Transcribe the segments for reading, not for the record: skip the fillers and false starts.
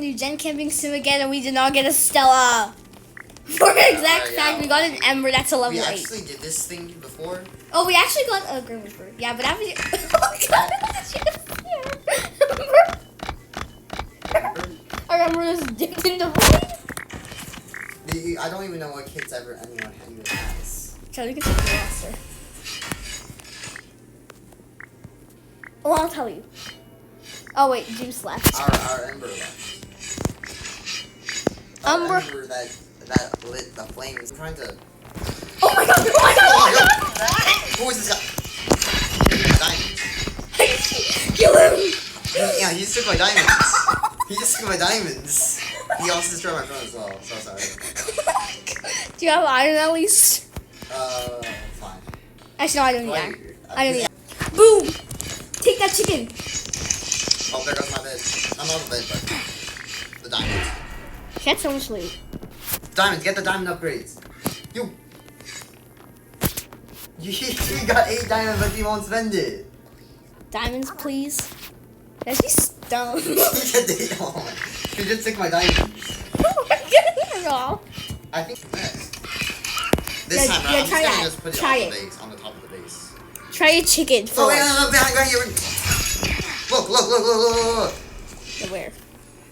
do Gen Camping Sim again, and we did not get a Stella. For an exact fact, we got an Ember that's a level 8. We actually did this thing before. Oh, we actually got a Grim Reaper. Yeah, but after oh god, our Ember is dipped into void. I don't even know what kits anyone even has. So you can check the roster. Oh, I'll tell you. Oh wait, Juice left. Our Ember left. Ember that lit the flames. I'm trying to. Oh my god! Oh my god! Oh my god! Who is this guy? Diamonds. Kill him! Yeah, he just took my diamonds. He just took my diamonds. He also destroyed my phone as well. So sorry. Do you have iron at least? Fine. Actually, no, I don't need iron. I don't need iron. Boom! Take that chicken. Oh, there goes my bed. I'm on the bed, but the diamonds. She had so much loot. Diamonds, get the diamond upgrades. You got 8 diamonds, but you won't spend it. Diamonds, please. Yeah, she's stoned. She just took my diamonds. I think next. This time around, I'm just gonna just put it on the top of the base. Try a chicken for behind you. Look. Where?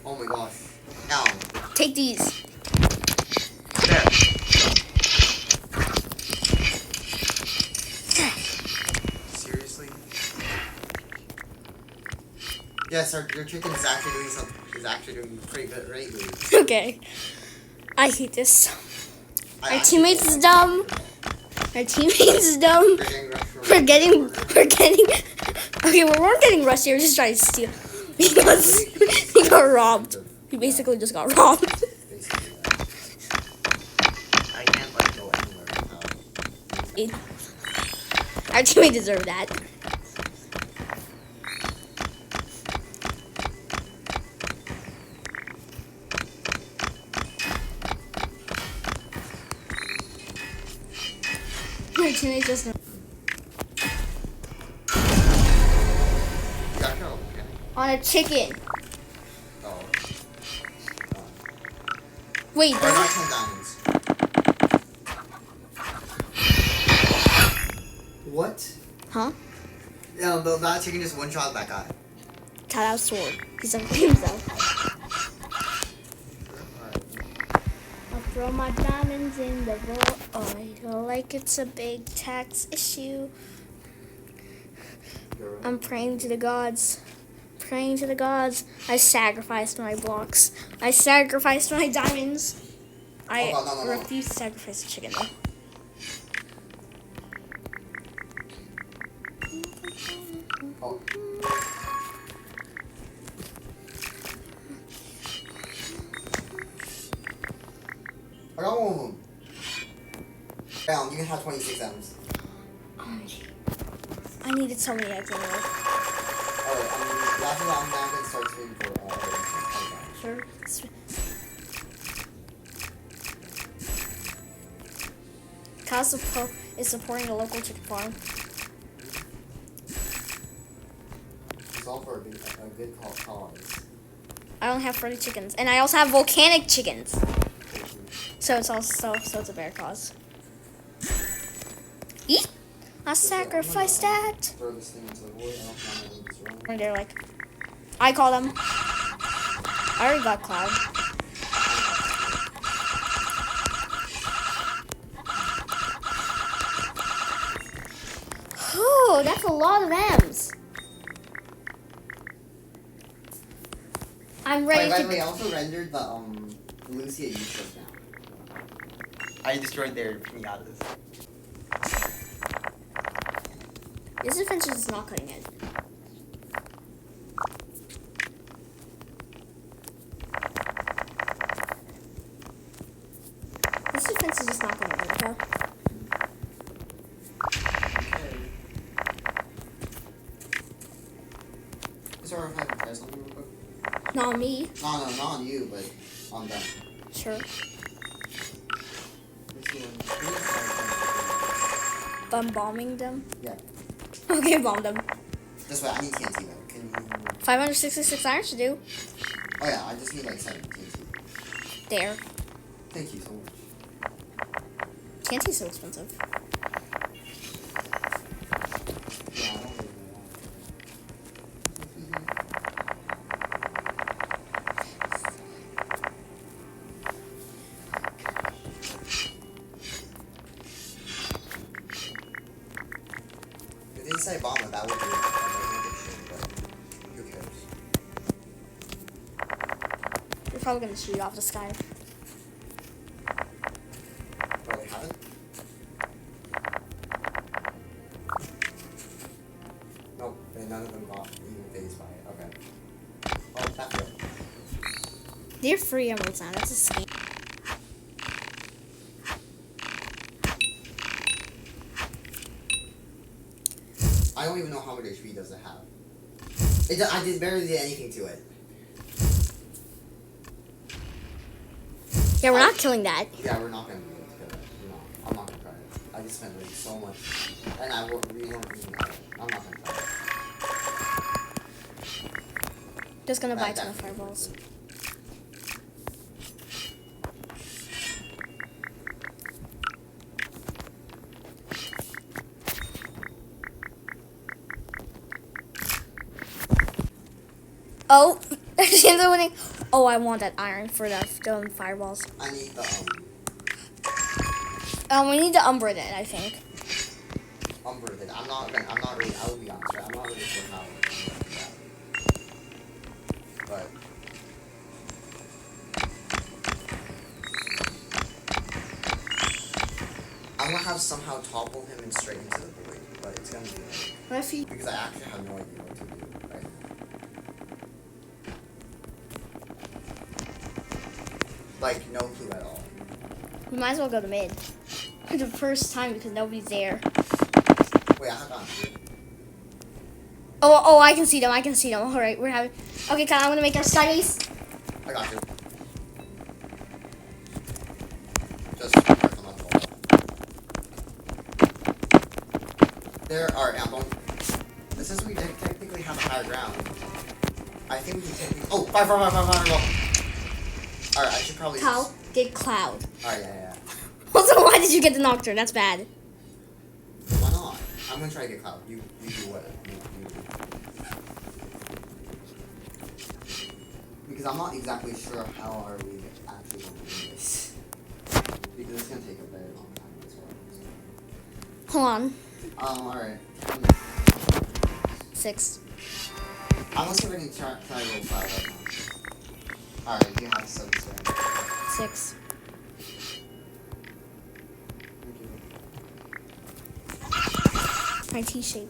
Oh my gosh. Ow. Take these. There. Seriously? Yes, your chicken is actually doing something. Is actually doing pretty good lately. Okay. I hate this. Our teammates is dumb. Our teammates is dumb. We're getting. Okay, we weren't getting rushed here. We're just trying to steal. Because we got robbed. We basically just got robbed. I can't go anywhere. Our teammate deserved that. Our teammate just. On a chicken. Oh. Wait, Or not 10 diamonds. What? Huh? No, that chicken just one-shot that guy. Cut out sword. He's on himself. I'll throw my diamonds in the void like it's a big tax issue. I'm praying to the gods. Praying to the gods. I sacrificed my blocks. I sacrificed my diamonds. I refuse to sacrifice the chicken though. Oh. I got one of them. Down, you can have 26 items. I needed so many eggs anyway. Alright, after that, I'm now going to start swimming for Sure. Casa is supporting a local chicken farm. It's all for a good cause. I only have 30 chickens, and I also have volcanic chickens. So it's a bear cause. Eat. I sacrificed that. Throw this thing into the void. I don't know how to leave this around. And they're like, I call them. I already got Cloud. Oh, that's a lot of M's. I'm ready By the way, I also rendered the Lucia useless now. I destroyed their pinatas. This defense is not cutting it. This defense is just not cutting it, okay? Sorry if I have to try something real quick. Not me. No, not on you, but on them. Sure. Let's see one. I'm bombing them. Yeah. Okay, bomb them. This way, I need TNT though. Can you... 566 iron should do. Oh yeah, I just need like 17. There. Thank you so much. TNT's so expensive. Yeah, I don't really want If they say bomber, that would be but who cares? You're probably gonna shoot off the sky. Oh, they haven't? Nope, and none of them got even phased by it. Okay. Oh, that's it. They're free emeralds now. That's a scam. I don't even know how much HP does it have. I did barely did anything to it. Yeah, we're not killing that. Yeah, we're not gonna be able to kill it. No, I'm not gonna try it. I just spent like so much, and we weren't even at it. I'm not gonna try it. Just gonna buy a That ton of definitely fireballs. works. Oh, they're winning. Oh, I want that iron for the fireballs. I need the We need to umber it, I think. umber that I'm not really. I will be honest, right? I'm not really sure how. But I'm gonna have somehow topple him and straight into the void, but it's gonna be like, What if he? because I actually have no idea what to do right now. Like no clue at all. We might as well go to mid. For the first time because nobody's there. Wait, hold on. Oh, I can see them. I can see them. All right, we're having. Okay, Kyle, I'm gonna make our sky base. I got you. Just be careful not to fall off. There are ammo. Since we technically have a higher ground, I think we can technically. Oh, fire! Alright, I should probably. Kyle, get Cloud. Alright, yeah. Also, why did you get the Nocturne? That's bad. Why not? I'm gonna try to get Cloud. You do what? You do. Because I'm not exactly sure how are we actually going to do this. Because it's gonna take a very long time as well. Hold on. Alright. 6. I'm gonna see if I can try to go Cloud right now. Alright, you have 7 strength. 6. My T-shape.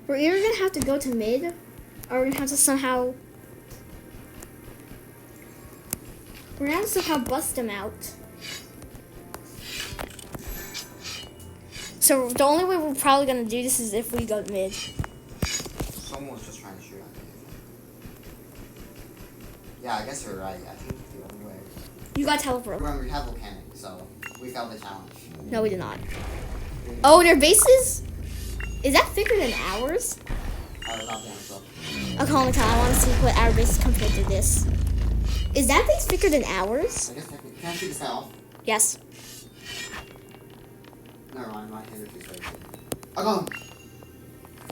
We're either gonna have to go to mid, or we're gonna have to somehow. We're gonna have to somehow bust them out. So the only way we're probably gonna do this is if we go mid. Someone's just trying to shoot at me. Yeah, I guess you're right. I think it's the only way. You got teleport. Remember, we have volcanic, so we failed the challenge. No, we did not. Oh, their bases? Is that thicker than ours? I was not the answer. Okay, hold on, Kyle. I want to see what our base is compared to this. Is that base thicker than ours? I guess technically. Can I shoot this guy off? Yes. Never mind, my hand is right. I'll go.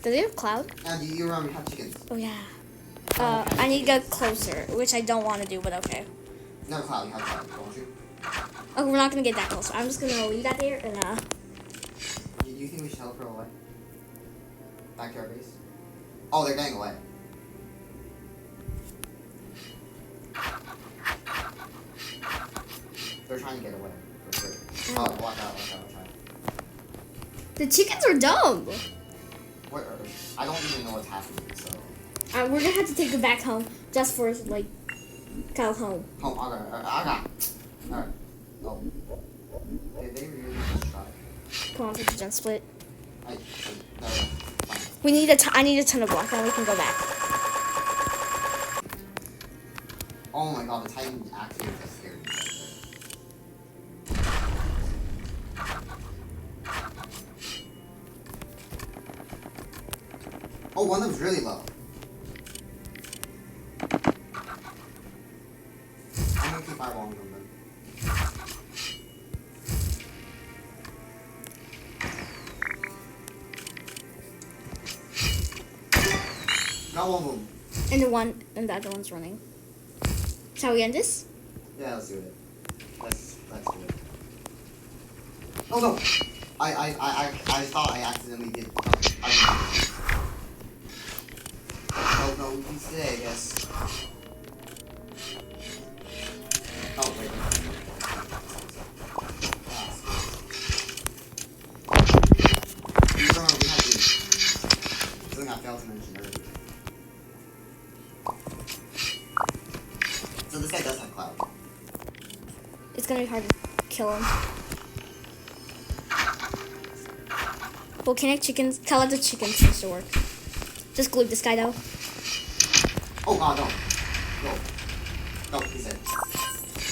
Do they have cloud? And you remember, we have chickens. Oh, yeah. I need to get closer, which I don't want to do, but okay. No, Cloud, you have cloud, don't you? Okay, we're not going to get that close. I'm just going to leave that there and, Do you think we should teleport away? Back to our base? Oh, they're getting away. They're trying to get away, for sure. Oh, watch out. The chickens are dumb. What are, I don't even know what's happening, so. We're going to have to take it back home just for, like, Kyle home. Oh, Alright. Oh. Did they really just try? Come on, take the gen split. No, fine. We need I need a ton of blocks, then we can go back. Oh my god, the Titan actually just scared me. Oh, one of them's really low. I'm gonna keep eyeballing them then. Got one of them. And the other one's running. Shall we end this? Yeah, let's do it. Let's do it. Oh no! I thought I accidentally did. No, we stay, I guess. Oh, wait. We have to. Something I failed to mention earlier. So this guy does have cloud. It's gonna be hard to kill him. Volcanic chickens. Tell the chickens seems to work. Just glue this guy though. Oh god, no. No. No, he's dead.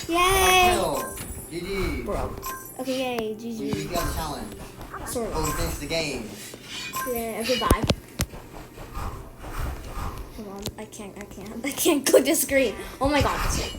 Yay! Kill. GG. Bro. Okay, yay, We GG. got the challenge. Sort Oh, we of. finished the game. Yeah, okay, bye. Hold on, I can't click the screen. Oh my god, that's it.